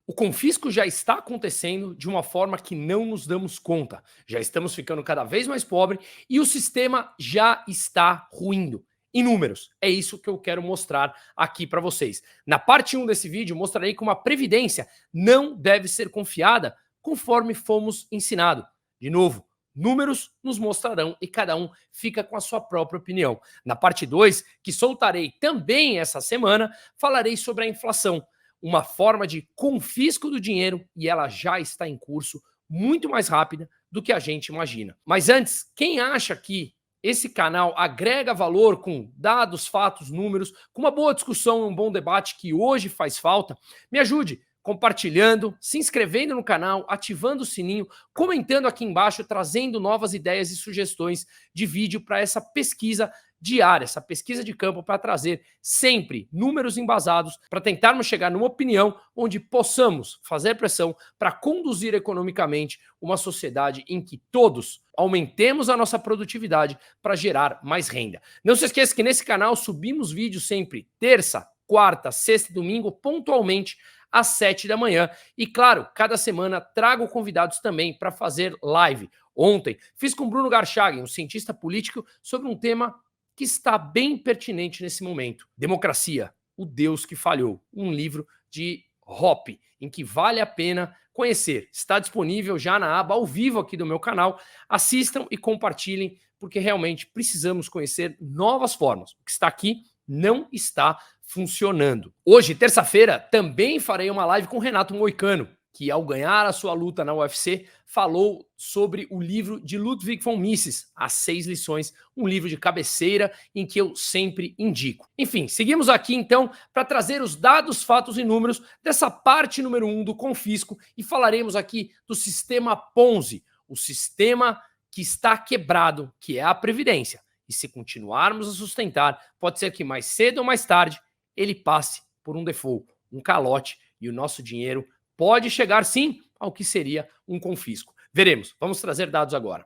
O confisco já está acontecendo de uma forma que não nos damos conta. Já estamos ficando cada vez mais pobres e o sistema já está ruindo. Em números, é isso que eu quero mostrar aqui para vocês. Na parte 1 desse vídeo, mostrarei como a Previdência não deve ser confiada conforme fomos ensinados. De novo, números nos mostrarão e cada um fica com a sua própria opinião. Na parte 2, que soltarei também essa semana, falarei sobre a inflação, uma forma de confisco do dinheiro e ela já está em curso muito mais rápida do que a gente imagina. Mas antes, quem acha que esse canal agrega valor com dados, fatos, números, com uma boa discussão e um bom debate que hoje faz falta, me ajude compartilhando, se inscrevendo no canal, ativando o sininho, comentando aqui embaixo, trazendo novas ideias e sugestões de vídeo para essa pesquisa diária, essa pesquisa de campo para trazer sempre números embasados para tentarmos chegar numa opinião onde possamos fazer pressão para conduzir economicamente uma sociedade em que todos aumentemos a nossa produtividade para gerar mais renda. Não se esqueça que nesse canal subimos vídeos sempre terça, quarta, sexta e domingo, pontualmente às 7 da manhã. E claro, cada semana trago convidados também para fazer live. Ontem fiz com Bruno Garchagen, um cientista político, sobre um tema que está bem pertinente nesse momento. Democracia, o Deus que falhou. Um livro de Hoppe, em que vale a pena conhecer. Está disponível já na aba ao vivo aqui do meu canal. Assistam e compartilhem, porque realmente precisamos conhecer novas formas. O que está aqui não está funcionando. Hoje, terça-feira, também farei uma live com o Renato Moicano, que ao ganhar a sua luta na UFC, falou sobre o livro de Ludwig von Mises, As 6 Lições, um livro de cabeceira em que eu sempre indico. Enfim, seguimos aqui então para trazer os dados, fatos e números dessa parte número 1 do confisco e falaremos aqui do sistema Ponzi, o sistema que está quebrado, que é a Previdência. E se continuarmos a sustentar, pode ser que mais cedo ou mais tarde ele passe por um default, um calote, e o nosso dinheiro pode chegar sim ao que seria um confisco. Veremos. Vamos trazer dados agora.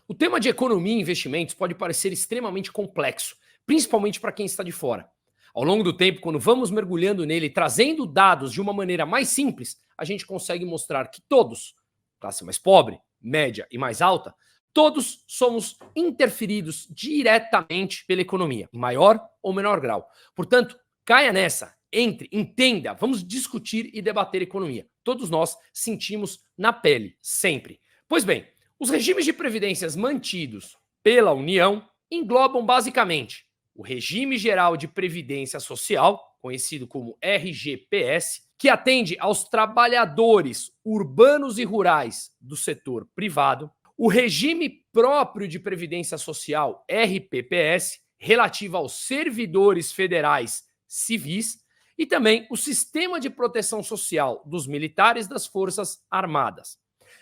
O tema de economia e investimentos pode parecer extremamente complexo, principalmente para quem está de fora. Ao longo do tempo, quando vamos mergulhando nele, trazendo dados de uma maneira mais simples, a gente consegue mostrar que todos, classe mais pobre, média e mais alta, todos somos interferidos diretamente pela economia, em maior ou menor grau. Portanto, caia nessa, entre, entenda, vamos discutir e debater economia. Todos nós sentimos na pele, sempre. Pois bem, os regimes de previdências mantidos pela União englobam basicamente o Regime Geral de Previdência Social, conhecido como RGPS, que atende aos trabalhadores urbanos e rurais do setor privado, o Regime Próprio de Previdência Social, RPPS, relativo aos servidores federais civis, e também o Sistema de Proteção Social dos Militares das Forças Armadas.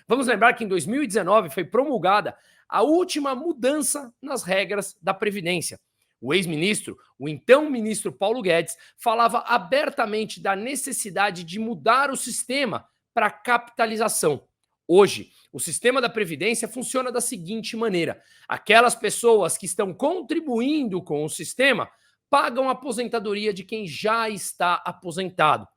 Vamos lembrar que em 2019 foi promulgada a última mudança nas regras da Previdência. O ex-ministro, o então ministro Paulo Guedes, falava abertamente da necessidade de mudar o sistema para capitalização. Hoje, o sistema da Previdência funciona da seguinte maneira: aquelas pessoas que estão contribuindo com o sistema pagam a aposentadoria de quem já está aposentado.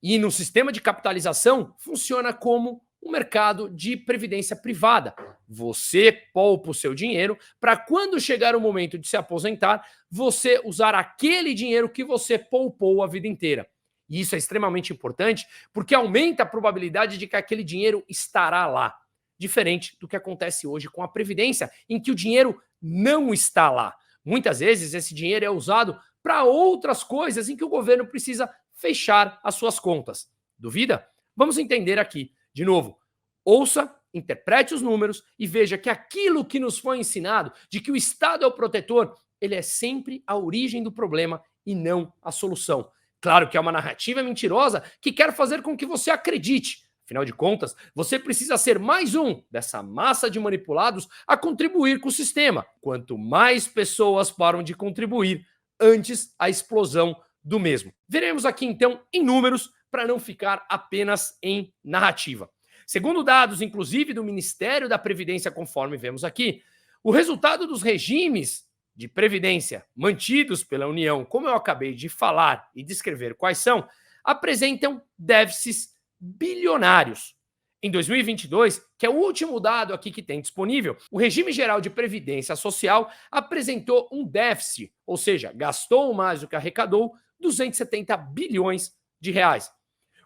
E no sistema de capitalização funciona como um mercado de previdência privada. Você poupa o seu dinheiro para quando chegar o momento de se aposentar, você usar aquele dinheiro que você poupou a vida inteira. E isso é extremamente importante porque aumenta a probabilidade de que aquele dinheiro estará lá. Diferente do que acontece hoje com a Previdência, em que o dinheiro não está lá. Muitas vezes esse dinheiro é usado para outras coisas em que o governo precisa fechar as suas contas. Duvida? Vamos entender aqui. De novo, ouça, interprete os números e veja que aquilo que nos foi ensinado, de que o Estado é o protetor, ele é sempre a origem do problema e não a solução. Claro que é uma narrativa mentirosa que quer fazer com que você acredite. Afinal de contas, você precisa ser mais um dessa massa de manipulados a contribuir com o sistema. Quanto mais pessoas param de contribuir, antes a explosão do mesmo. Veremos aqui então em números para não ficar apenas em narrativa. Segundo dados, inclusive, do Ministério da Previdência, conforme vemos aqui, o resultado dos regimes de previdência mantidos pela União, como eu acabei de falar e descrever quais são, apresentam déficits bilionários. Em 2022, que é o último dado aqui que tem disponível, o regime geral de previdência social apresentou um déficit, ou seja, gastou mais do que arrecadou, 270 bilhões de reais.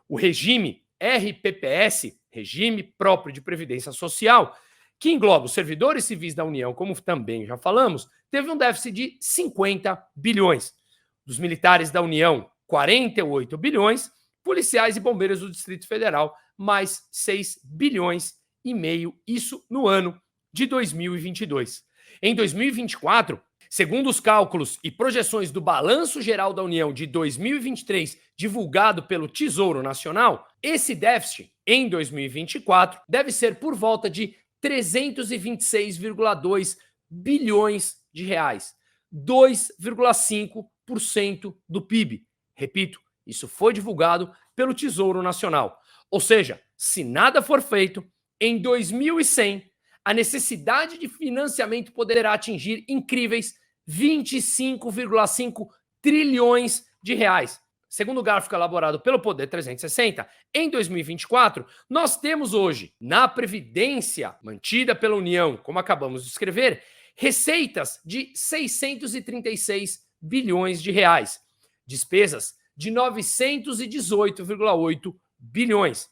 O regime RPPS, Regime Próprio de Previdência Social, que engloba os servidores civis da União, como também já falamos, teve um déficit de 50 bilhões. Dos militares da União, 48 bilhões, policiais e bombeiros do Distrito Federal, mais 6 bilhões e meio, isso no ano de 2022. Em 2024, segundo os cálculos e projeções do Balanço Geral da União de 2023, divulgado pelo Tesouro Nacional, esse déficit em 2024 deve ser por volta de 326,2 bilhões de reais, 2,5% do PIB. Repito, isso foi divulgado pelo Tesouro Nacional. Ou seja, se nada for feito, em 2100, a necessidade de financiamento poderá atingir incríveis 25,5 trilhões de reais. Segundo o gráfico elaborado pelo Poder 360, em 2024, nós temos hoje, na Previdência mantida pela União, como acabamos de escrever, receitas de 636 bilhões de reais, despesas de 918,8 bilhões,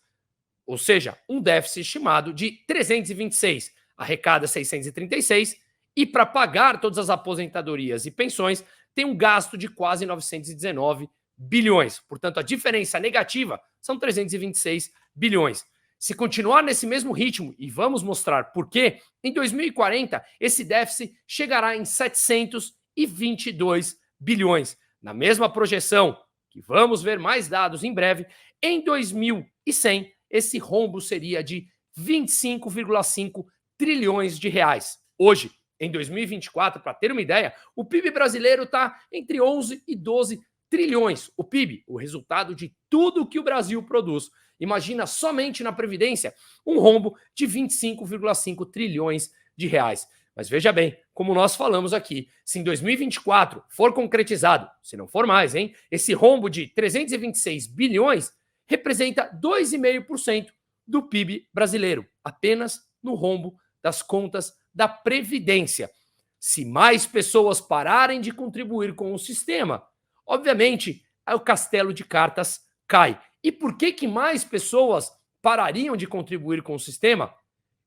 ou seja, um déficit estimado de 326, arrecada 636, e para pagar todas as aposentadorias e pensões, tem um gasto de quase 919 bilhões. Portanto, a diferença negativa são 326 bilhões. Se continuar nesse mesmo ritmo, e vamos mostrar por quê, em 2040 esse déficit chegará em 722 bilhões. Na mesma projeção, que vamos ver mais dados em breve, em 2100 esse rombo seria de 25,5 trilhões de reais. Hoje, em 2024, para ter uma ideia, o PIB brasileiro está entre 11 e 12 trilhões. O PIB, o resultado de tudo que o Brasil produz. Imagina somente na Previdência um rombo de 25,5 trilhões de reais. Mas veja bem, como nós falamos aqui, se em 2024 for concretizado, se não for mais, esse rombo de 326 bilhões representa 2,5% do PIB brasileiro, apenas no rombo das contas da Previdência. Se mais pessoas pararem de contribuir com o sistema, obviamente, aí o castelo de cartas cai. E por que mais pessoas parariam de contribuir com o sistema?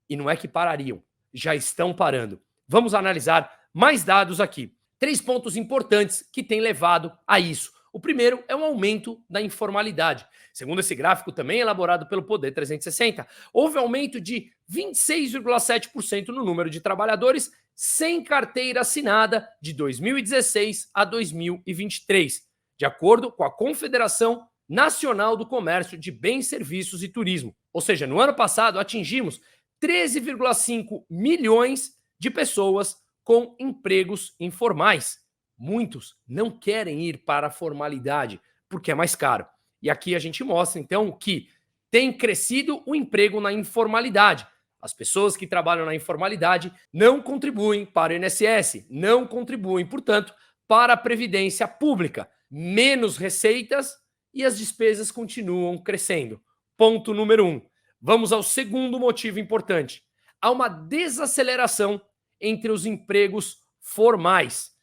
E não é que parariam, já estão parando. Vamos analisar mais dados aqui. 3 pontos importantes que têm levado a isso. O primeiro é o aumento da informalidade. Segundo esse gráfico, também elaborado pelo Poder 360, houve aumento de 26,7% no número de trabalhadores sem carteira assinada de 2016 a 2023, de acordo com a Confederação Nacional do Comércio de Bens, Serviços e Turismo. Ou seja, no ano passado atingimos 13,5 milhões de pessoas com empregos informais. Muitos não querem ir para a formalidade porque é mais caro. E aqui a gente mostra, então, que tem crescido o emprego na informalidade. As pessoas que trabalham na informalidade não contribuem para o INSS, não contribuem, portanto, para a Previdência Pública. Menos receitas e as despesas continuam crescendo. Ponto número 1. Vamos ao segundo motivo importante. Há uma desaceleração entre os empregos formais.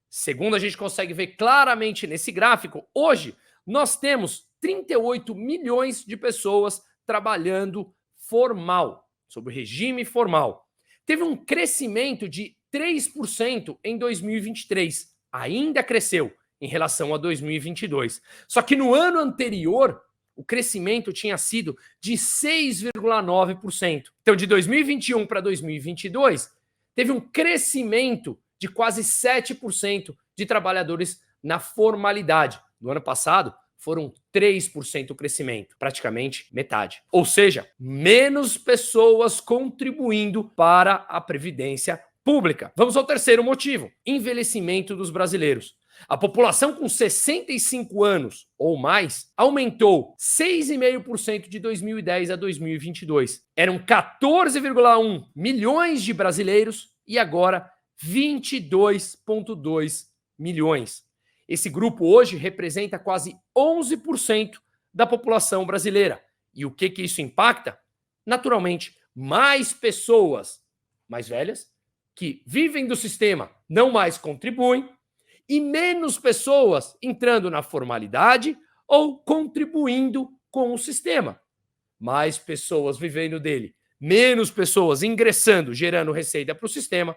Segundo a gente consegue ver claramente nesse gráfico, hoje nós temos 38 milhões de pessoas trabalhando formal, sob o regime formal. Teve um crescimento de 3% em 2023, ainda cresceu em relação a 2022. Só que no ano anterior, o crescimento tinha sido de 6,9%. Então, de 2021 para 2022, teve um crescimento de quase 7% de trabalhadores na formalidade. No ano passado, foram 3% o crescimento, praticamente metade. Ou seja, menos pessoas contribuindo para a Previdência Pública. Vamos ao terceiro motivo: envelhecimento dos brasileiros. A população com 65 anos ou mais aumentou 6,5% de 2010 a 2022. Eram 14,1 milhões de brasileiros e agora 22,2 milhões. Esse grupo hoje representa quase 11% da população brasileira. E o que isso impacta? Naturalmente, mais pessoas mais velhas que vivem do sistema não mais contribuem e menos pessoas entrando na formalidade ou contribuindo com o sistema. Mais pessoas vivendo dele, menos pessoas ingressando, gerando receita para o sistema.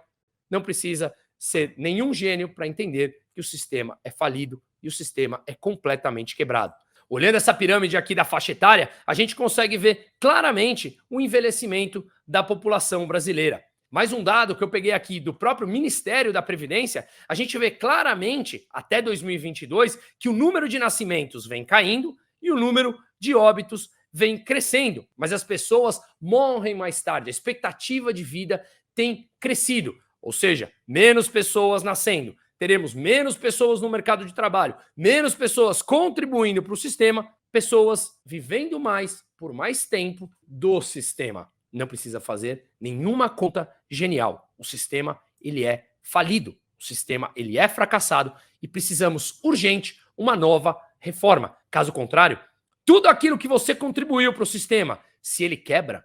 Não precisa ser nenhum gênio para entender que o sistema é falido e o sistema é completamente quebrado. Olhando essa pirâmide aqui da faixa etária, a gente consegue ver claramente o envelhecimento da população brasileira. Mais um dado que eu peguei aqui do próprio Ministério da Previdência, a gente vê claramente, até 2022, que o número de nascimentos vem caindo e o número de óbitos vem crescendo. Mas as pessoas morrem mais tarde, a expectativa de vida tem crescido. Ou seja, menos pessoas nascendo, teremos menos pessoas no mercado de trabalho, menos pessoas contribuindo para o sistema, pessoas vivendo mais por mais tempo do sistema. Não precisa fazer nenhuma conta genial. O sistema, ele é falido. O sistema, ele é fracassado e precisamos, urgente, uma nova reforma. Caso contrário, tudo aquilo que você contribuiu para o sistema, se ele quebra,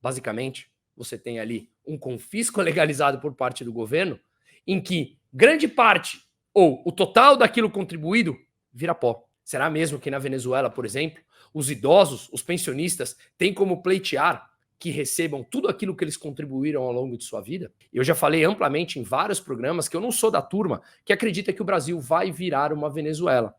basicamente, você tem ali um confisco legalizado por parte do governo, em que grande parte ou o total daquilo contribuído vira pó. Será mesmo que na Venezuela, por exemplo, os idosos, os pensionistas, têm como pleitear que recebam tudo aquilo que eles contribuíram ao longo de sua vida? Eu já falei amplamente em vários programas que eu não sou da turma que acredita que o Brasil vai virar uma Venezuela.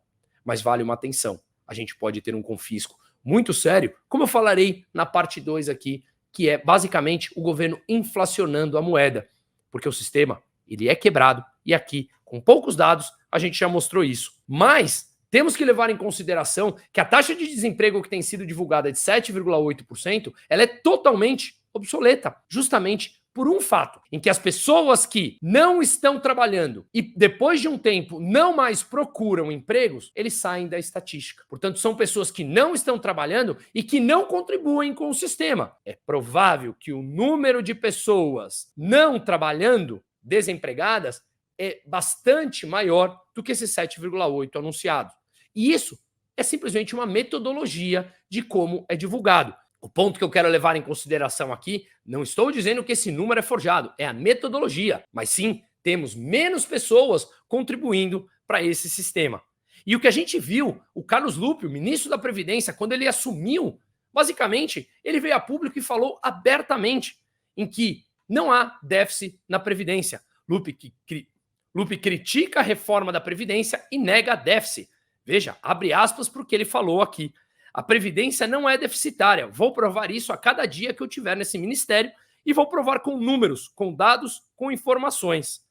Mas vale uma atenção. A gente pode ter um confisco muito sério, como eu falarei na parte 2 aqui, que é basicamente o governo inflacionando a moeda, porque o sistema ele é quebrado e aqui, com poucos dados, a gente já mostrou isso. Mas temos que levar em consideração que a taxa de desemprego que tem sido divulgada de 7,8%, ela é totalmente obsoleta, justamente por um fato, em que as pessoas que não estão trabalhando e depois de um tempo não mais procuram empregos, eles saem da estatística. Portanto, são pessoas que não estão trabalhando e que não contribuem com o sistema. É provável que o número de pessoas não trabalhando, desempregadas, é bastante maior do que esse 7,8 anunciado. E isso é simplesmente uma metodologia de como é divulgado. O ponto que eu quero levar em consideração aqui, não estou dizendo que esse número é forjado, é a metodologia, mas sim, temos menos pessoas contribuindo para esse sistema. E o que a gente viu, o Carlos Lupe, o ministro da Previdência, quando ele assumiu, basicamente, ele veio a público e falou abertamente em que não há déficit na Previdência. Lupe critica a reforma da Previdência e nega déficit. Veja, abre aspas para o que ele falou aqui. A Previdência não é deficitária. Vou provar isso a cada dia que eu tiver nesse ministério e vou provar com números, com dados, com informações.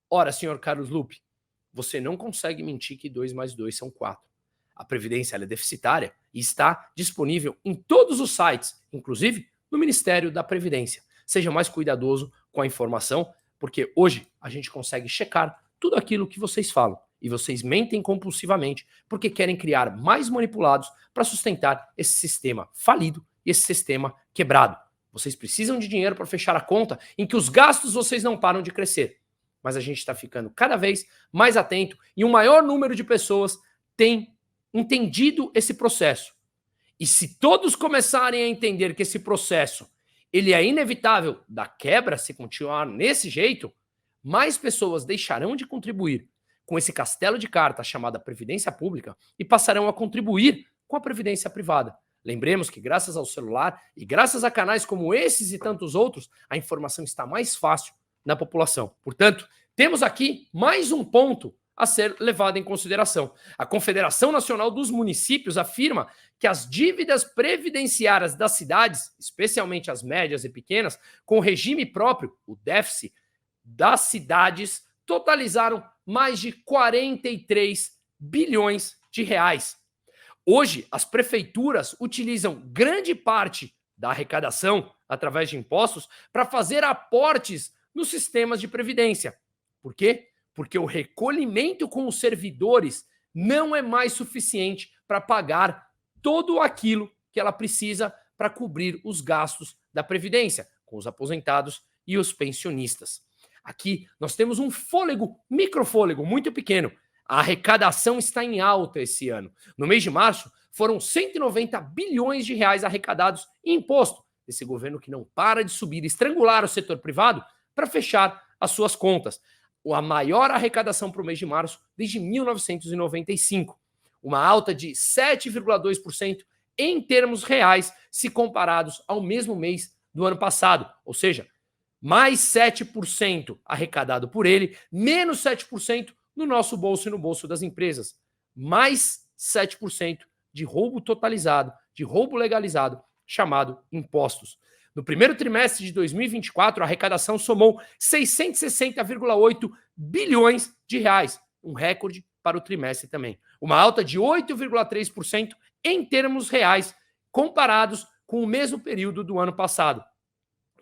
Ora, senhor Carlos Lupe, você não consegue mentir que 2 mais 2 são 4. A Previdência é deficitária e está disponível em todos os sites, inclusive no Ministério da Previdência. Seja mais cuidadoso com a informação, porque hoje a gente consegue checar tudo aquilo que vocês falam. E vocês mentem compulsivamente porque querem criar mais manipulados para sustentar esse sistema falido e esse sistema quebrado. Vocês precisam de dinheiro para fechar a conta em que os gastos vocês não param de crescer. Mas a gente está ficando cada vez mais atento e um maior número de pessoas tem entendido esse processo. E se todos começarem a entender que esse processo ele é inevitável da quebra, se continuar nesse jeito, mais pessoas deixarão de contribuir com esse castelo de cartas chamada Previdência Pública e passarão a contribuir com a Previdência Privada. Lembremos que graças ao celular e graças a canais como esses e tantos outros, a informação está mais fácil na população. Portanto, temos aqui mais um ponto a ser levado em consideração. A Confederação Nacional dos Municípios afirma que as dívidas previdenciárias das cidades, especialmente as médias e pequenas, com regime próprio, o déficit das cidades, totalizaram mais de 43 bilhões de reais. Hoje, as prefeituras utilizam grande parte da arrecadação, através de impostos, para fazer aportes nos sistemas de previdência. Por quê? porque o recolhimento com os servidores não é mais suficiente para pagar tudo aquilo que ela precisa para cobrir os gastos da Previdência, com os aposentados e os pensionistas. Aqui nós temos um fôlego, microfôlego, muito pequeno. A arrecadação está em alta esse ano. No mês de março, foram 190 bilhões de reais arrecadados em imposto desse governo que não para de subir e estrangular o setor privado para fechar as suas contas. A maior arrecadação para o mês de março desde 1995. Uma alta de 7,2% em termos reais, se comparados ao mesmo mês do ano passado. Ou seja, mais 7% arrecadado por ele, menos 7% no nosso bolso e no bolso das empresas. Mais 7% de roubo totalizado, de roubo legalizado, chamado impostos. No primeiro trimestre de 2024, a arrecadação somou 660,8 bilhões de reais, um recorde para o trimestre também. Uma alta de 8,3% em termos reais, comparados com o mesmo período do ano passado.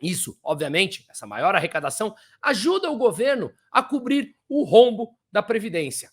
Isso, obviamente, essa maior arrecadação ajuda o governo a cobrir o rombo da Previdência.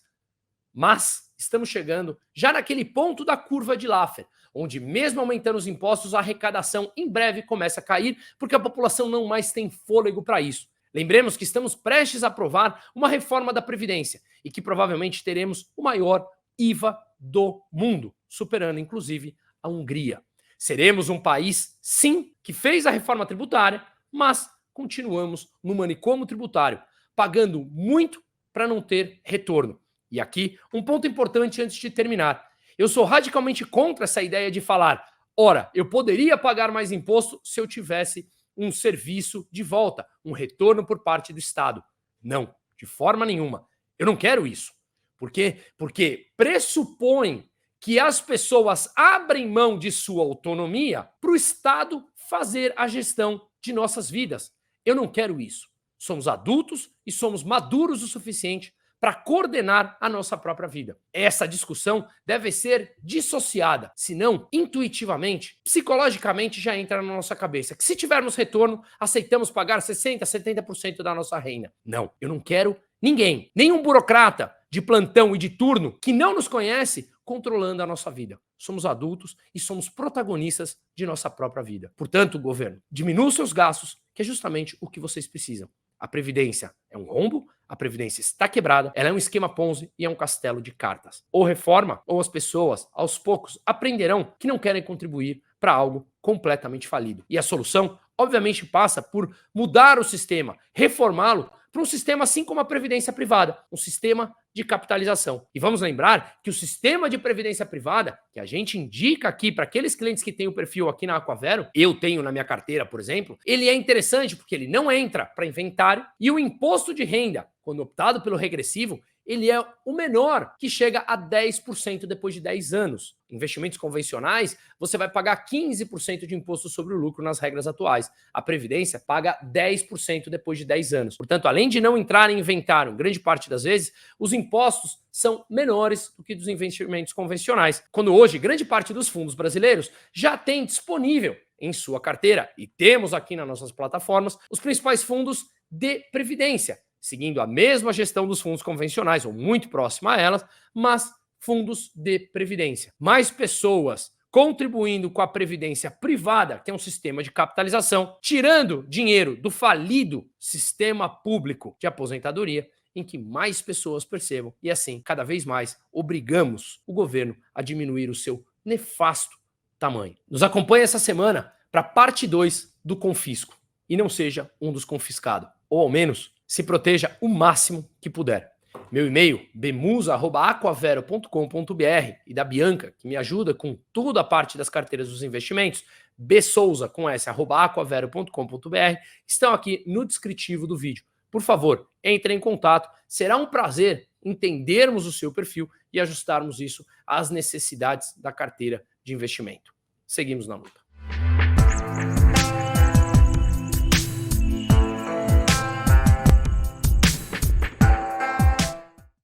Mas estamos chegando já naquele ponto da curva de Laffer, onde mesmo aumentando os impostos, a arrecadação em breve começa a cair, porque a população não mais tem fôlego para isso. Lembremos que estamos prestes a aprovar uma reforma da Previdência e que provavelmente teremos o maior IVA do mundo, superando inclusive a Hungria. Seremos um país, sim, que fez a reforma tributária, mas continuamos no manicômio tributário, pagando muito para não ter retorno. E aqui, um ponto importante antes de terminar. Eu sou radicalmente contra essa ideia de falar, ora, eu poderia pagar mais imposto se eu tivesse um serviço de volta, um retorno por parte do Estado. Não, de forma nenhuma. Eu não quero isso. Por quê? Porque pressupõe que as pessoas abrem mão de sua autonomia para o Estado fazer a gestão de nossas vidas. Eu não quero isso. Somos adultos e somos maduros o suficiente para coordenar a nossa própria vida. Essa discussão deve ser dissociada, senão, intuitivamente, psicologicamente já entra na nossa cabeça que se tivermos retorno, aceitamos pagar 60%, 70% da nossa renda. Não, eu não quero ninguém, nenhum burocrata de plantão e de turno que não nos conhece controlando a nossa vida. Somos adultos e somos protagonistas de nossa própria vida. Portanto, governo, diminua os seus gastos, que é justamente o que vocês precisam. A Previdência é um rombo, a Previdência está quebrada, ela é um esquema Ponzi e é um castelo de cartas. Ou reforma, ou as pessoas, aos poucos, aprenderão que não querem contribuir para algo completamente falido. E a solução, obviamente, passa por mudar o sistema, reformá-lo para um sistema assim como a Previdência privada, um sistema de capitalização. E vamos lembrar que o sistema de previdência privada, que a gente indica aqui para aqueles clientes que têm o perfil aqui na Aquavero, eu tenho na minha carteira, por exemplo, ele é interessante porque ele não entra para inventário e o imposto de renda, quando optado pelo regressivo, ele é o menor, que chega a 10% depois de 10 anos. Investimentos convencionais, você vai pagar 15% de imposto sobre o lucro nas regras atuais. A Previdência paga 10% depois de 10 anos. Portanto, além de não entrar em inventário, grande parte das vezes, os impostos são menores do que dos investimentos convencionais. Quando hoje, grande parte dos fundos brasileiros já tem disponível em sua carteira, e temos aqui nas nossas plataformas, os principais fundos de previdência, seguindo a mesma gestão dos fundos convencionais, ou muito próxima a elas, mas fundos de previdência. Mais pessoas contribuindo com a previdência privada, que é um sistema de capitalização, tirando dinheiro do falido sistema público de aposentadoria, em que mais pessoas percebam, e assim, cada vez mais, obrigamos o governo a diminuir o seu nefasto tamanho. Nos acompanhe essa semana para parte 2 do confisco, e não seja um dos confiscados, ou ao menos se proteja o máximo que puder. Meu e-mail, bemusa@aquavero.com.br, e da Bianca, que me ajuda com toda a parte das carteiras dos investimentos, bsouza, com s, @aquavero.com.br, estão aqui no descritivo do vídeo. Por favor, entre em contato. Será um prazer entendermos o seu perfil e ajustarmos isso às necessidades da carteira de investimento. Seguimos na luta.